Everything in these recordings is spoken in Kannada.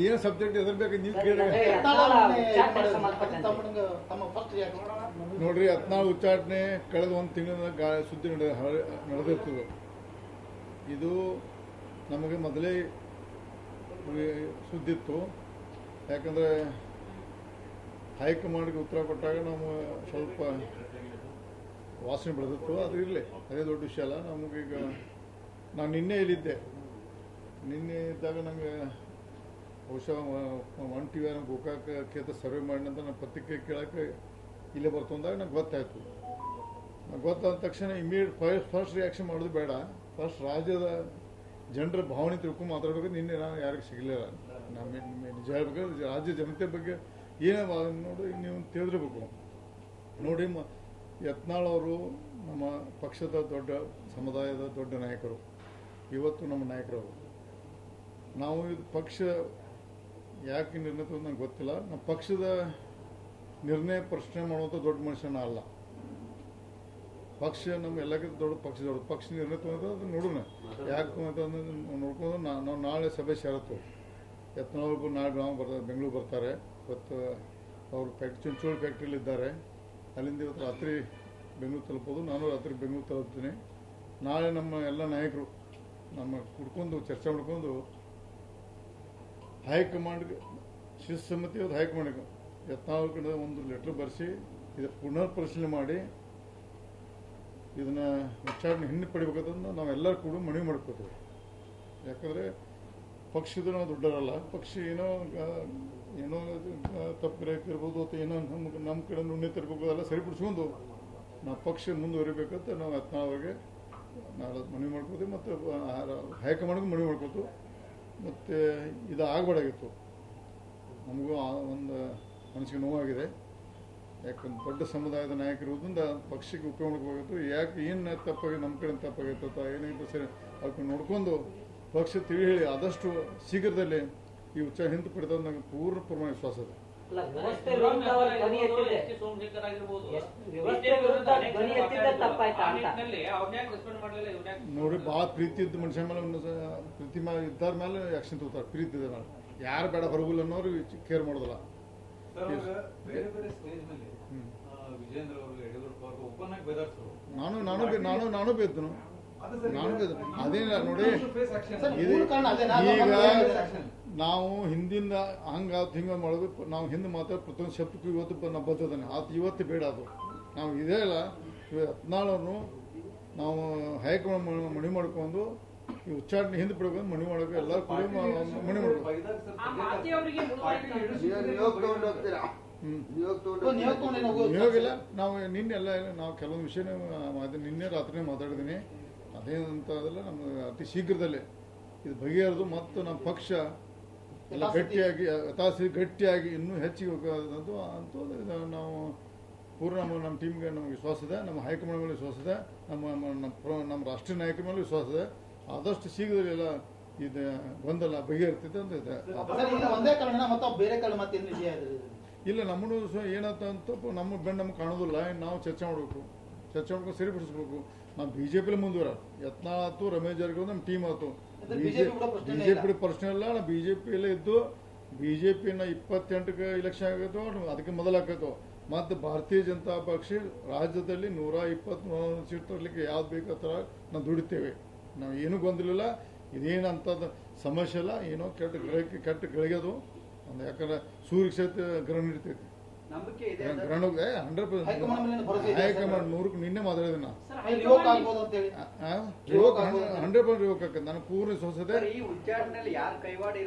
ಏನು ಸಬ್ಜೆಕ್ಟ್ ಎದ್ರ ಬೇಕು ನೀವು ಕೇಳಿ ನೋಡ್ರಿ. 14 ಉಚ್ಚಾಟನೆ ಕಳೆದ ಒಂದು ತಿಂಗಳ ಸುದ್ದಿ ನಡೆದಿರ್ತದೆ. ಇದು ನಮಗೆ ಮೊದಲೇ ಸುದ್ದಿತ್ತು. ಯಾಕಂದರೆ ಹೈಕಮಾಂಡ್ಗೆ ಉತ್ತರ ಕೊಟ್ಟಾಗ ನಾವು ಸ್ವಲ್ಪ ವಾಸನೆ ಬೆಳೆದಿತ್ತು. ಅದು ಇರಲಿ, ಅದೇ ದೊಡ್ಡ ವಿಷಯ ಅಲ್ಲ ನಮಗೀಗ. ನಾನು ನಿನ್ನೆ ಇಲ್ಲಿದ್ದೆ. ನಿನ್ನೆ ಇದ್ದಾಗ ನನಗೆ ಬಹುಶಃ 1 TV ಗೋಕಾಕ ಕ್ಷೇತ್ರ ಸರ್ವೆ ಮಾಡಿದಂತ ನಾನು ಪತ್ರಿಕೆ ಕೇಳೋಕ್ಕೆ ಇಲ್ಲೇ ಬರ್ತಂದಾಗ ನಂಗೆ ಗೊತ್ತಾಯಿತು. ಗೊತ್ತಾದ ತಕ್ಷಣ ಫಸ್ಟ್ ರಿಯಾಕ್ಷನ್ ಮಾಡೋದು ಬೇಡ. ಫಸ್ಟ್ ರಾಜ್ಯದ ಜನರ ಭಾವನೆ ತಿಳ್ಕೊಂಡು ಮಾತಾಡಬೇಕು. ನಿನ್ನೆ ನಾನು ಯಾರಿಗೂ ಸಿಗಲಿಲ್ಲ. ನಾನು ನಿಜ ಹೇಳ್ಬೇಕಾದ್ರೆ ರಾಜ್ಯ ಜನತೆ ಬಗ್ಗೆ ಏನೇ ನೋಡಿ ನೀವು ತಿಳಿದಿರಬೇಕು. ನೋಡಿ, ಯತ್ನಾಳ್ ಅವರು ನಮ್ಮ ಪಕ್ಷದ ದೊಡ್ಡ ಸಮುದಾಯದ ದೊಡ್ಡ ನಾಯಕರು. ಇವತ್ತು ನಮ್ಮ ನಾಯಕರು. ನಾವು ಇದು ಪಕ್ಷ ಯಾಕೆ ನಿರ್ಣಯ ತಗೊಂಡು ನಂಗೆ ಗೊತ್ತಿಲ್ಲ. ನಮ್ಮ ಪಕ್ಷದ ನಿರ್ಣಯ ಪ್ರಶ್ನೆ ಮಾಡುವಂಥ ದೊಡ್ಡ ಮನುಷ್ಯನ ಅಲ್ಲ. ಪಕ್ಷ ನಮ್ಮ ಎಲ್ಲಕ್ಕಿಂತ ದೊಡ್ಡ ಪಕ್ಷ ನಿರ್ಣಯ ತಗೊಂಡು ಅದು ನೋಡೋಣ. ಯಾಕೆ ಅಂತಂದ್ರೆ ನೋಡ್ಕೊಂಡು ನಾವು ನಾಳೆ ಸಭೆ ಸೇರತ್ತು. ಯತ್ನಾಳ್ ನಾಳೆ ಬೆಂಗಳೂರು ಬರ್ತಾರೆ. ಇವತ್ತು ಅವರು ಚಿಂಚೋಳಿ ಫ್ಯಾಕ್ಟ್ರಿಯಲ್ಲಿ ಇದ್ದಾರೆ. ಅಲ್ಲಿಂದ ಇವತ್ತು ರಾತ್ರಿ ಬೆಂಗಳೂರು ತಲುಪೋದು. ನಾನು ರಾತ್ರಿ ಬೆಂಗಳೂರು ತಲುಪ್ತೀನಿ. ನಾಳೆ ನಮ್ಮ ಎಲ್ಲ ನಾಯಕರು ನಮ್ಮ ಕುಡ್ಕೊಂಡು ಚರ್ಚೆ ಮಾಡ್ಕೊಂಡು ಹೈಕಮಾಂಡ್ಗೆ ಶಿಸ್ತುಸಮ್ಮತಿ ಇವತ್ತು ಹೈಕಮಾಂಡ್ಗೆ ಯತ್ನಾಳ್ ಕಡೆ ಒಂದು ಲೆಟ್ರ್ ಬರೆಸಿ ಇದು ಪುನರ್ ಪರಿಶೀಲನೆ ಮಾಡಿ ಇದನ್ನು ವಿಚಾರಣೆ ಹಿಂದೆ ಪಡಿಬೇಕಂತಂದು ನಾವೆಲ್ಲರೂ ಕೂಡ ಮನವಿ ಮಾಡ್ಕೋತೀವಿ. ಯಾಕಂದರೆ ಪಕ್ಷದ ನಾವು ದೊಡ್ಡರಲ್ಲ. ಪಕ್ಷ ಏನೋ ತಪ್ಪು ಗ್ರಹಿಸಿರ್ಬೋದು ಅಥವಾ ಏನೋ ನಮ್ಮ ಕಡೆ ನುಣ್ಣೆ ತರಬೇಕು, ಅದೆಲ್ಲ ಸರಿಪಡಿಸ್ಕೊಂಡು ನಾವು ಪಕ್ಷ ಮುಂದುವರಿಬೇಕಂತ ನಾವು ಯತ್ನಾಳ್ ಅವರಿಗೆ ನಾಳೆ ಮನವಿ ಮಾಡ್ಕೋತೀವಿ. ಮತ್ತು ಹೈಕಮಾಂಡ್ಗೂ ಮನವಿ ಮಾಡ್ಕೋತು. ಮತ್ತು ಇದು ಆಗಬಾರ್ದಾಗಿತ್ತು. ನಮಗೂ ಒಂದು ಮನಸ್ಸಿಗೆ ನೋವಾಗಿದೆ. ಯಾಕಂದ್ರೆ ದೊಡ್ಡ ಸಮುದಾಯದ ನಾಯಕರಿರೋದ್ರಿಂದ ಪಕ್ಷಕ್ಕೆ ಉಪಯೋಗ ಮಾಡ್ಕೋಬೇಕಾಗಿತ್ತು. ಯಾಕೆ ಏನು ತಪ್ಪಾಗಿ ನಮ್ಮ ಕಡೆ ತಪ್ಪಾಗಿತ್ತು ಅಥವಾ ಏನಾಗಿತ್ತು ಸರಿ ಅದಕ್ಕೆ ನೋಡ್ಕೊಂಡು ಪಕ್ಷ ತಿಳಿ ಹೇಳಿ ಆದಷ್ಟು ಶೀಘ್ರದಲ್ಲೇ ಈ ಉಚ್ಚಾರ ಹಿಂದೆ ಪಡೆದ ನನಗೆ ಪೂರ್ಣ ಪ್ರಮಾಣ ವಿಶ್ವಾಸ ಇದೆ. ನೋಡಿ, ಭಾಳ ಪ್ರೀತಿ ಇದ್ದ ಮನುಷ್ಯ ಮೇಲೆ ಪ್ರೀತಿ ಇದ್ದಾರ ಮೇಲೆ ಆಕ್ಷನ್ ತಗೋತಾರೆ. ಪ್ರೀತಿ ಇದೆ ಮೇಲೆ ಯಾರು ಬೇಡ ಹೊರಗಿಲ್ಲ ಅನ್ನೋರು ಕೇರ್ ಮಾಡೋದಿಲ್ಲ. ನಾನು ಬೇದ್ದನು. ಅದೇನಿಲ್ಲ ನೋಡಿ, ಈಗ ನಾವು ಹಿಂದಿಂದ ಹಿಂಗ ಮಾಡೋದು. ನಾವು ಹಿಂದೆ ಮಾತ್ರ ಪ್ರತಿಯೊಂದು ಶಬ್ದಕ್ಕೂ ಇವತ್ತು ನಾವು ಬರ್ತದಾನೆ. ಇವತ್ತು ಬೇಡ. ಅದು ನಾವು ಇದೇ ಇಲ್ಲ. ಯತ್ನಾಳನ್ನು ನಾವು ಹೈಕಮಾಂಡ್ ಮನವಿ ಮಾಡ್ಕೊಂಡು ಈ ಉಚ್ಚಾರಣೆ ಹಿಂದೆ ಪಡ್ಕೊಂಡು ಮನವಿ ಮಾಡೋಕೆ ಎಲ್ಲ ಕೂಡ ಮನವಿ ಮಾಡ್ಬೇಕು. ನಿಯೋಗಿಲ್ಲ. ನಾವು ನಿನ್ನೆ ಎಲ್ಲ ನಾವು ಕೆಲವೊಂದು ವಿಷಯ ನಿನ್ನೆ ರಾತ್ರಿ ಮಾತಾಡಿದ್ದೀನಿ. ಅದೇನಂತ ಅದೆಲ್ಲ ನಮ್ಮ ಅತಿ ಶೀಘ್ರದಲ್ಲೇ ಇದು ಬಗೆಹರಿದು ಮತ್ತು ನಮ್ಮ ಪಕ್ಷ ಎಲ್ಲ ಗಟ್ಟಿಯಾಗಿ ಇನ್ನೂ ಹೆಚ್ಚಿಗೆ ಹೋಗೋದಂತೂ ನಾವು ಪೂರ್ಣ ನಮ್ಮ ಟೀಮ್ಗೆ ನಮ್ಗೆ ವಿಶ್ವಾಸ ಇದೆ. ನಮ್ಮ ಹೈಕಮಾಂಡ್ ಮೇಲೆ ವಿಶ್ವಾಸ ಇದೆ. ನಮ್ಮ ರಾಷ್ಟ್ರೀಯ ನಾಯಕರ ಮೇಲೆ ವಿಶ್ವಾಸ ಇದೆ. ಆದಷ್ಟು ಶೀಘ್ರದಲ್ಲಿ ಎಲ್ಲ ಇದು ಗೊಂದಲ ಬಗೆಹರಿತೈತೆ ಅಂತ ಇದೆ. ಇಲ್ಲ, ನಮ್ಮನ್ನು ಏನಂತ ನಮ್ಮ ಬೆನ್ನು ನಮ್ಗೆ ಕಾಣೋದಿಲ್ಲ. ನಾವು ಚರ್ಚೆ ಮಾಡ್ಕೊಂಡು ಸರಿಪಡಿಸ್ಬೇಕು. ನಾವು ಬಿಜೆಪಿಲಿ ಮುಂದುವರ ಯತ್ನಾಳ್ ಆಯ್ತು, ರಮೇಶ್ ಜಾರಕಿಹೊಳಿ ನಮ್ಮ ಟೀಮ್ ಆಯ್ತು. ಬಿಜೆಪಿ ಪ್ರಶ್ನೆ ಇಲ್ಲ. ನಾವು ಬಿಜೆಪಿಯಲ್ಲೇ ಇದ್ದು ಬಿಜೆಪಿನ 28ಕ್ಕೆ ಇಲೆಕ್ಷನ್ ಆಗತ್ತೋ ಅದಕ್ಕೆ ಮೊದಲಾಗತ್ತೋ. ಮತ್ತು ಭಾರತೀಯ ಜನತಾ ಪಕ್ಷ ರಾಜ್ಯದಲ್ಲಿ 120 ಸೀಟ್ ತರಲಿಕ್ಕೆ ಯಾವ್ದು ಬೇಕತ್ರ ನಾವು ದುಡಿತೇವೆ. ನಾವು ಏನೂ ಗೊಂದಲಿಲ್ಲ. ಇದೇನಂತದ್ದು ಸಮಸ್ಯೆ ಇಲ್ಲ. ಏನೋ ಕೆಟ್ಟ ಗಳಿಗೆದು ಒಂದು. ಯಾಕಂದ್ರೆ ಸೂರ್ಯ ಕ್ಷೇತ್ರ ಗ್ರಹಣ ಇರ್ತೈತಿ. ಗ್ರಹಣ 100% ಹೈಕಮಾಂಡ್ 100ಕ್ಕೆ ನಿನ್ನೆ ಮಾತಾಡಿದೆ. ನಾನು 100% ರಿವೋಕ್ ಆಕತ್ತೆ. ನನಗೆ ಪೂರ್ಣ ವಿಶ್ವಾಸ ಇದೆ. ಯಾರು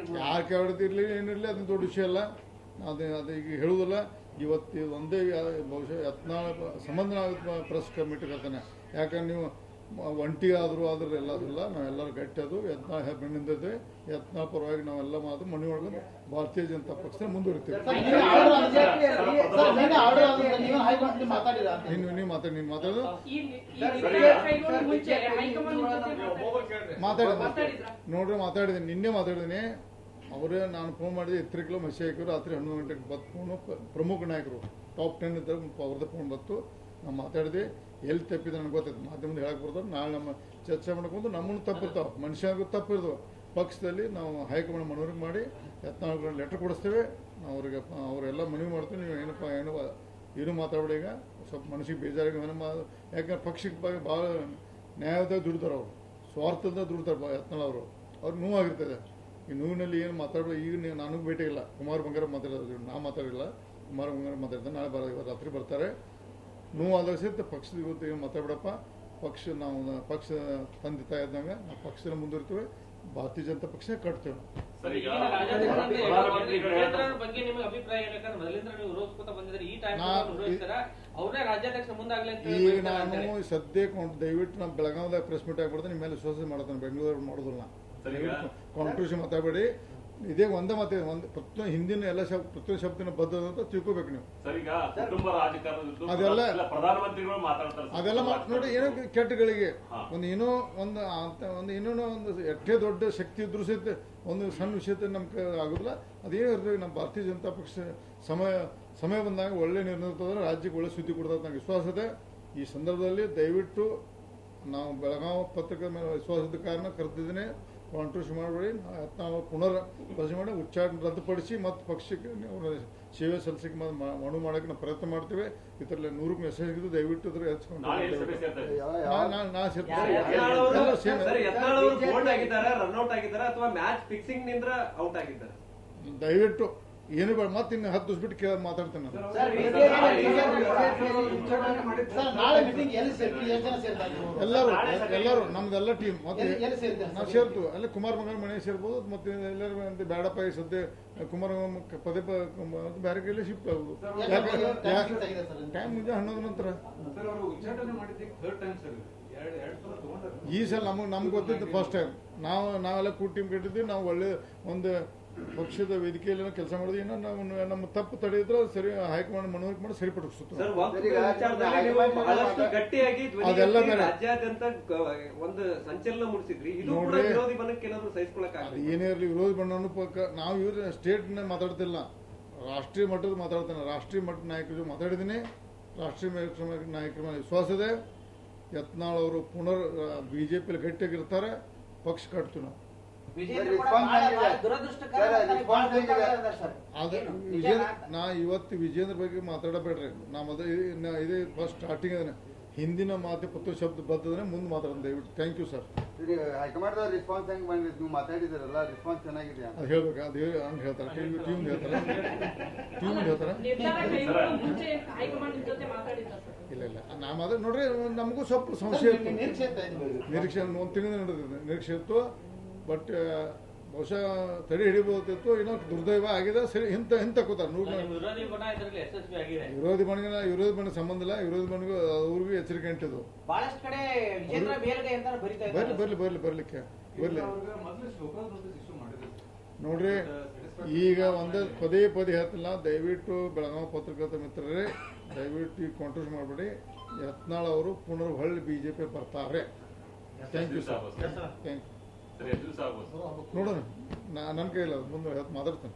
ಕೈವಾಡದಿರ್ಲಿ ಏನಿರಲಿ ಅದನ್ನ ದೊಡ್ಡ ವಿಷಯ ಅಲ್ಲ. ಅದು ಈಗ ಹೇಳುವುದಿಲ್ಲ. ಇವತ್ತು ಒಂದೇ ಬಹುಶಃ ಯತ್ನಾಳ್ ಸಂಬಂಧ ಪ್ರೆಸ್ ಕಮಿಟಿ ಕರ್ತಾನೆ. ಯಾಕಂದ್ರೆ ನೀವು ಒಂಟಿ ಆದರೂ ಎಲ್ಲದಿಲ್ಲ. ನಾವೆಲ್ಲರೂ ಗಟ್ಟಿ ಅದು ಯತ್ನಾಳ್ ಬೆನ್ನಿಂದಿದೆ. ಯತ್ನಾಳ್ ಪರವಾಗಿ ನಾವೆಲ್ಲ ಮಾತು ಮನವಿ ಮಾಡ್ಕೊಂಡು ಭಾರತೀಯ ಜನತಾ ಪಕ್ಷ ಮುಂದುವರಿತೇವೆ. ನೀವು ಮಾತಾಡೋದು ನೋಡ್ರಿ, ಮಾತಾಡಿದ್ದೀನಿ. ನಿನ್ನೆ ಮಾತಾಡಿದ್ದೀನಿ. ಅವರೇ ನಾನು ಫೋನ್ ಮಾಡಿದೆ. 8 ಕಿಲೋ ಮೆಸೇಜ್ ಹಾಕಿದ್ರು. ರಾತ್ರಿ 11 ಗಂಟೆಗೆ ಫೋನು. ಪ್ರಮುಖ ನಾಯಕರು ಟಾಪ್ 10 ಇದ್ದಾಗ ಅವ್ರದ್ದು ಫೋನ್ ಬಂತು. ನಾವು ಮಾತಾಡಿದೆ. ಎಲ್ಲಿ ತಪ್ಪಿದೆ ನನಗೆ ಗೊತ್ತಾಯ್ತು. ಮಾಧ್ಯಮದಲ್ಲಿ ಹೇಳಕ್ಕೆ ಬರ್ತಾರೆ. ನಾಳೆ ನಮ್ಮ ಚರ್ಚೆ ಮಾಡ್ಕೊಂಡು ನಮ್ಮನ್ನು ತಪ್ಪಿರ್ತಾವೆ. ಮನುಷ್ಯನಿಗೂ ತಪ್ಪಿರ್ತಾವೆ. ಪಕ್ಷದಲ್ಲಿ ನಾವು ಹೈಕಮಾಂಡ್ ಮನವರಿಕೆ ಮಾಡಿ ಯತ್ನಾಳ್ ಲೆಟರ್ ಕೊಡಿಸ್ತೇವೆ, ನಾವು ಅವ್ರಿಗೆ ಅವರೆಲ್ಲ ಮನವಿ ಮಾಡ್ತೀವಿ. ನೀವು ಏನು ಮಾತಾಡಬೇಡಿ. ಈಗ ಸ್ವಲ್ಪ ಮನಸ್ಸಿಗೆ ಬೇಜಾರಾಗಿ ಯಾಕಂದ್ರೆ ಪಕ್ಷಕ್ಕೆ ಬಗ್ಗೆ ಭಾಳ ನ್ಯಾಯದಾಗ ದುಡ್ತಾರೆ ಅವರು, ಸ್ವಾರ್ಥದ ದುಡ್ತಾರೆ ಯತ್ನಾಳ್ ಅವರು. ಅವ್ರಿಗೆ ನೋವಾಗಿರ್ತದೆ. ಈ ನೋವಿನಲ್ಲಿ ಏನು ಮಾತಾಡೋದು. ಈಗ ನನಗೂ ಭೇಟಿ ಇಲ್ಲ, ಕುಮಾರ್ ಬಂಗಾರ ಮಾತಾಡೋದು, ನಾ ಮಾತಾಡಿಲ್ಲ, ಕುಮಾರ್ ಬಂಗಾರ ಮಾತಾಡ್ತಾರೆ. ನಾಳೆ ಇವತ್ತು ರಾತ್ರಿ ಬರ್ತಾರೆ. ನೋವು ಆದಾಗ ಸಹಿತ ಪಕ್ಷದ ಇವತ್ತು ಏನು ಮಾತಾಡ್ಬಿಡಪ್ಪ, ನಾವು ಪಕ್ಷ ತಂದೆ ತಾಯಿ ಆದಂಗೆ ನಾವು ಪಕ್ಷದ ಮುಂದುವರಿತೇವೆ, ಭಾರತೀಯ ಜನತಾ ಪಕ್ಷ ಕಟ್ತೇವೆ. ಈಗ ನಾನು ಸದ್ಯಕ್ಕೆ ದಯವಿಟ್ಟು ನಾವು ಬೆಳಗಾವಿದಾಗ ಪ್ರೆಸ್ ಮೀಟ್ ಆಗ್ಬಿಡ್ತೇನೆ, ನಿಮ್ಮ ಮೇಲೆ ವಿಶ್ವಾಸ ಮಾಡ್ತಾನೆ. ಬೆಂಗಳೂರು ಮಾಡೋದಿಲ್ಲ. ಕಾಂಟ್ರವರ್ಸಿ ಮಾತಾಡಬೇಡಿ. ಇದೇ ಒಂದೇ ಮಾತಿದೆ, ಪ್ರತಿಯೊಂದು ಹಿಂದಿನ ಎಲ್ಲ ಪ್ರತಿಯೊಂದು ಶಬ್ದನ ಬದ್ಧದ ಅಂತ ತಿಳ್ಕೋಬೇಕು ನೀವು. ಅದೆಲ್ಲ ನೋಡಿ, ಏನೋ ಕೆಟ್ಟಗಳಿಗೆ ಇನ್ನೂ ಒಂದು ಎಷ್ಟೇ ದೊಡ್ಡ ಶಕ್ತಿ ಇದ್ರೂ ಸಹಿತ ಒಂದು ಸಣ್ಣ ವಿಷಯ ನಮ್ಗೆ ಆಗೋದಿಲ್ಲ. ಅದೇನು ಇರ್ತದೆ, ನಮ್ಮ ಭಾರತೀಯ ಜನತಾ ಪಕ್ಷ ಸಮಯ ಬಂದಾಗ ಒಳ್ಳೆ ನಿರ್ಣಯ ತಗೊಂಡ್ರೆ ರಾಜ್ಯಕ್ಕೆ ಒಳ್ಳೆ ಸುದ್ದಿ ಕೊಡ್ತದೆ ನಂಗೆ ವಿಶ್ವಾಸ ಇದೆ. ಈ ಸಂದರ್ಭದಲ್ಲಿ ದಯವಿಟ್ಟು ನಾವು ಬೆಳಗಾವಿ ಪತ್ರಿಕೆ ಮೇಲೆ ವಿಶ್ವಾಸದ ಕಾರಣ ಕರೆದಿದ್ದೇನೆ. ಕಾಂಟ್ರವರ್ಸಿ ಮಾಡಬೇಡಿ. ನಾವು ಪುನರ್ ಪರಿಶೀಲನೆ ಮಾಡಿ ಉಚ್ಚಾಟನೆ ರದ್ದುಪಡಿಸಿ ಮತ್ತು ಪಕ್ಷಕ್ಕೆ ಸೇವೆ ಸಲ್ಲಿಸಕ್ಕೆ ಮನವಿ ಮಾಡೋಕ್ಕೆ ನಾವು ಪ್ರಯತ್ನ ಮಾಡ್ತೇವೆ. ಇದರಲ್ಲಿ 100ಕ್ಕೆ ಮೆಸೇಜ್ ಇದ್ದು ದಯವಿಟ್ಟು ಇದ್ರೆ ಹೆಚ್ಚಿಕೊಂಡು ದಯವಿಟ್ಟು ಏನು ಬೇಡ. ಮತ್ತೆ ಇನ್ನು 10 ದಿವಸ ಬಿಟ್ಟು ಮಾತಾಡ್ತೇನೆ ನಾನು. ಎಲ್ಲರೂ ನಮ್ದೆಲ್ಲ ಟೀಮ್ ಮತ್ತೆ ನಾವು ಸೇರ್ತೀವಿ. ಅಲ್ಲಿ ಕುಮಾರ್ ಮಂಗಲ್ ಮನೆ ಸೇರ್ಬೋದು. ಮತ್ತೆ ಎಲ್ಲರೂ ಬೇಡಪ್ಪ ಈ ಸದ್ಯ ಕುಮಾರ್ ಪದೇ ಬೇರೆ ಕೈಲಿ ಶಿಫ್ಟ್ ಆಗುದು. ಟೈಮ್ ಮುಂಜಾನೆ 11 ನಂತರ ಈ ಸಲ ನಮ್ಗೆ ಗೊತ್ತಿದ್ದು ಫಸ್ಟ್ ಟೈಮ್. ನಾವೆಲ್ಲ ಕೂಡ್ ಟೀಮ್ ಕಟ್ಟಿದ್ವಿ. ನಾವು ಒಳ್ಳೆ ಒಂದು ಪಕ್ಷದ ವೇದಿಕೆಯಲ್ಲಿ ಕೆಲಸ ಮಾಡಿದ್ವಿ. ಏನೋ ನಾವು ನಮ್ಮ ತಪ್ಪು ತಡೆಯಿದ್ರೆ ಸರಿ ಹೈಕಮಾಂಡ್ ಮನವರಿಕೆ ಮಾಡಿ ಸರಿಪಡಿಸುತ್ತೆ. ಅದೆಲ್ಲ ರಾಜ್ಯಾದ್ಯಂತ ಒಂದು ಸಂಚಲನ ಮೂಡಿಸಿದ್ರಿ. ಏನೇ ಇರಲಿ, ವಿರೋಧಿ ಬಣ್ಣ ನಾವು ಇವ್ರ ಸ್ಟೇಟ್ ಮಾತಾಡ್ತಿಲ್ಲ, ರಾಷ್ಟ್ರೀಯ ಮಟ್ಟದ ಮಾತಾಡ್ತೇನೆ. ರಾಷ್ಟ್ರೀಯ ಮಟ್ಟದ ನಾಯಕರು ಮಾತಾಡಿದ್ದೀನಿ. ರಾಷ್ಟ್ರೀಯ ನಾಯಕರ ಮೇಲೆ ವಿಶ್ವಾಸ ಇದೆ. ಯತ್ನಾಳ್ ಅವರು ಪುನರ್ ಬಿಜೆಪಿಯಲ್ಲಿ ಗಟ್ಟಿಯಾಗಿರ್ತಾರೆ. ಪಕ್ಷ ಕಟ್ತೀವಿ ನಾವು. ನಾ ಇವತ್ತು ವಿಜೇಂದ್ರ ಬಗ್ಗೆ ಮಾತಾಡಬೇಡ್ರಿ. ಇದೇ ಫಸ್ಟ್ ಸ್ಟಾರ್ಟಿಂಗ್ ಅದನ್ನ ಹಿಂದಿನ ಮಾತು ಪತ್ತು ಶಬ್ದ ಬರ್ತದ್ರೆ ಮುಂದೆ ಮಾತಾಡೋಣ ದಯವಿಟ್ಟು. Thank you sir. High command response ಹೆಂಗ್ ಬಂದಿದೆ? ನೀವು ಮಾತಾಡಿದಿರಲ್ಲ, ರೆಸ್ಪಾನ್ಸ್ ಚೆನ್ನಾಗಿದೆ ಅದು ಹೇಳ್ಬೇಕು. ಅದು ಹಂಗೆ ಹೇಳ್ತಾರೆ, ಟೀಮ್ ಹೇಳ್ತಾರೆ. ಇಲ್ಲ ನಾ ಮಾತಾಡಿ ನೋಡ್ರಿ, ನಮಗೂ ಸ್ವಲ್ಪ ಸಂಶಯ ಇತ್ತು. ನಿರೀಕ್ಷೆ 1 ತಿಂಗಳ ನಡೆದಿದೆ, ನಿರೀಕ್ಷೆ ಇತ್ತು. ಬಟ್ ಬಹುಶಃ ತಡೆ ಹಿಡಿಬಹುದಿತ್ತು. ಏನೋ ದುರ್ದೈವ ಆಗಿದೆ. ಸರಿ ಹಿಂತ ಕೂತಾರೆ. ವಿರೋಧಿ ಬಣ್ಣ ಸಂಬಂಧ ಇಲ್ಲ. ವಿರೋಧಿ ಬಣ್ಣಗೂ ಅವ್ರಿಗೂ ಎಚ್ಚರಿಕೆ ಅಂಟಿದ್ದು. ಬರ್ಲಿಕ್ಕೆ ನೋಡ್ರಿ, ಈಗ ಪದೇ ಹೇಳ್ತಿಲ್ಲ. ದಯವಿಟ್ಟು ಬೆಳಗಾವಿ ಪತ್ರಕರ್ತ ಮಿತ್ರರೇ, ದಯವಿಟ್ಟು ಈಗ ಕಾಂಟ್ರವರ್ಸಿ ಮಾಡಬೇಡಿ. ಯತ್ನಾಳ್ ಅವರು ಪುನರ್ ಹೊಳ್ಳಿ ಬಿಜೆಪಿ ಬರ್ತಾರೆ. Thank you sir. Thank you. ನೋಡೋಣ, ನನ್ನ ಕೈಲ್ಲ ಮುಂದೆ ಮಾತಾಡ್ತೇನೆ.